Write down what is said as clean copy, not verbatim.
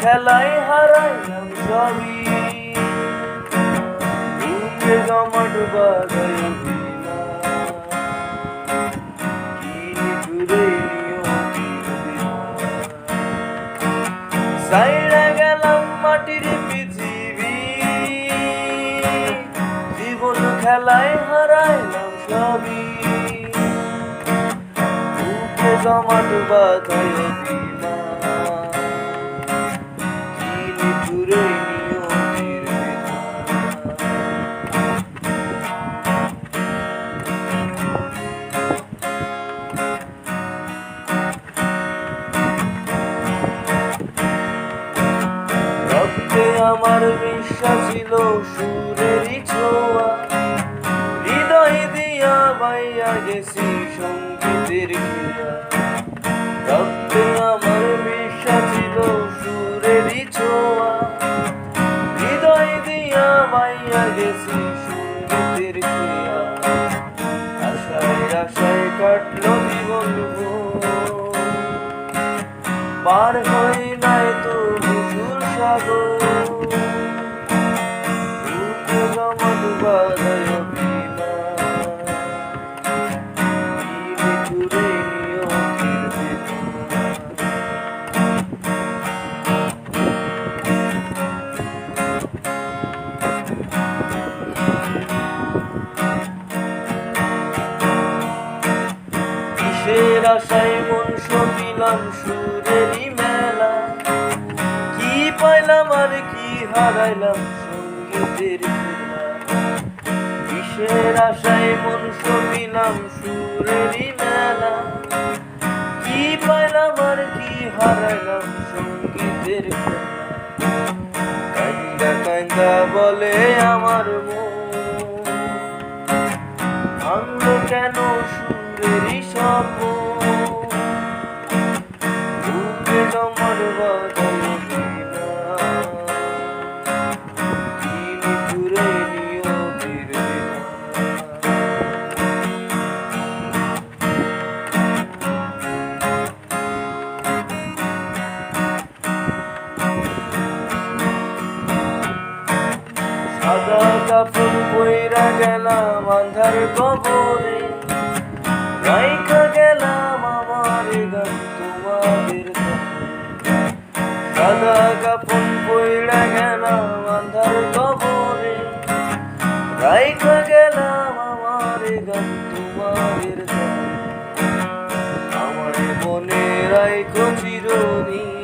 খেলায় হারাইলাম সবই, বুকে জমাট বাঁধাই বিনা, কি নিঠুরে সাইড়া গেলাম মাটির পৃথিবী, জীবন খেলায় হারাইলাম সবই, বুকে জমাট বাঁধাই বিনা, কি নিঠুরে নিয়তির রক্তে আমার বিশ্বাস ছিল সুরেরই ছোঁয়া, হৃদয় দিয়া বাইয়া গেছি সঙ্গীতের ক্রিয়া। রক্তে আমার বিশ্বাস ছিল সুরেরই ছোঁয়া, হৃদয় দিয়া বাইয়া গেছি সঙ্গীতের ক্রিয়া। আশায় আশায় কাটলো জীবন পার হই নাই তো বুঝুর সাগর, বুকে জমাট বাঁধাই বিনা, কি নিঠুরে নিয়তির বেদনা। কিসের আশায় মন সপিলাম সুরেরই মেলা, কি পাইলাম আর কি হারাইলাম সঙ্গীতের খেলা। কিসের আশায় মন সপিলাম সুরেরই মেলা, কি পাইলাম আর কি হারাইলাম সঙ্গীতের খেলা। কান্দা কান্দা বলে আমার মন, ভাঙলো কেন সুরেরই স্বপ্ন, বুকে জমাট বাঁধাই বিনা, কি নিঠুরে নিয়তির বিধান। সাদা কাপড় পইরা গেলাম আন্ধার কবরে, রাইখা গেলাম আমার গান তোমাদের কাছে। সাদা কাপড় পইরা গেলাম আন্ধার কবরে, রাইখা গেলাম আমার গান তোমাদের কাছে। আমার মনে রাইখো চিরদিন,